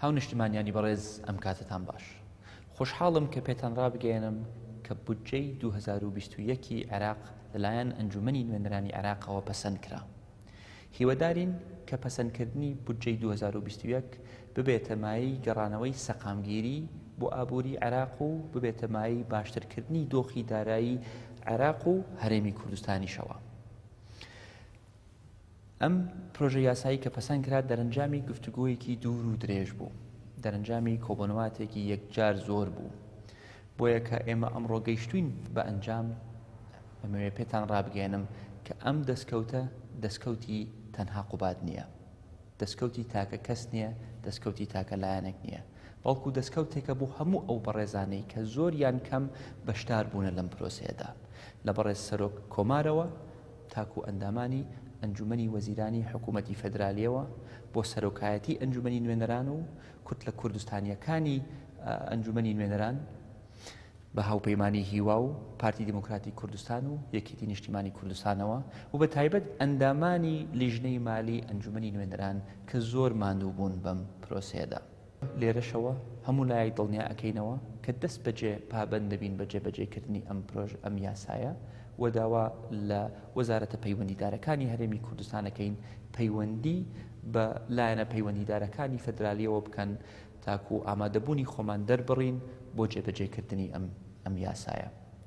هاو نیشتیمانیانی بەڕێز ئەم کاتتان باش. خۆشحاڵم کە پێتان ڕابگەێنم کە بودجەی 2021 عێراق لەلایەن ئەنجومەنی نوێنەرانی عێراقەوە پەسەند کرا. هیوادارین کە پەسەندکردنی بودجەی 2021 ببێتە مایەی گەڕانەوەی سەقامگیری بۆ ئابوری عێراق و ببێتە مایەی باشترکردنی دۆخی دارایی عێراق و هەرێمی کوردستانیشەوە. ئەم پرۆژە یاسایی کە پەسەند کرا دەرەنجامی گفتوگۆیەکی دوور و درێژ بوو، دەرەنجامی کۆبنەواتێکی یەکجار زۆر بوو، بۆیە کە ئێمە ئەمڕۆ گەیشتوین بە ئەنجام ئەمەوێ پێتان ڕابگەێنم کە ئەم دەستکەوتە دەستکەوتی تەنها قوباد نییە، دەستکەوتی تاکە کەس نییە، دەستکەوتی تاکە لایەنێک نییە، بەڵکو دەستکەوتێکە بۆ هەموو ئەو بەڕێزانەی کە زۆریان کەم بەشدار بوونە لەم پرۆسەیەدا، لە بەڕێز سەرۆک کۆمارەوە تاکو ئەندامانی ئەنجومەنی وەزیرانی حکوومەتی فەدرالیەوە بۆ سەرۆکایەتی ئەنجومەنی نوێنەران و کورد لە کوردستانیەکانی ئەنجومەنی نوێنەران بە هاوپەیمانی هیوا و پارتی دموکراتی کوردستان و یەکێتی نیشتیمانی کوردستانەوە و بە تایبەت ئەندامانی لیژنەی مالی ئەنجومەنی نوێنەران کە زۆر ماندوو بوون بەم پرۆسەیەدا. لێرەشەوە هەموو لایەک دڵنیا ئەکەینەوە کە دەست بەجێ پابەند دەبین بە جێبەجێکردنی ئەم یاسایە و داوا لە وەزارەتە پەیوەندیدارەکانی هەرێمی کوردستانەکەین پەیوەندی بە لایەنە پەیوەندیدارەکانی فەدرالیەوە بکەن تاکو ئامادەبوونی خۆمان دەربڕین بۆ جێبەجێکردنی ئەم یاسایە.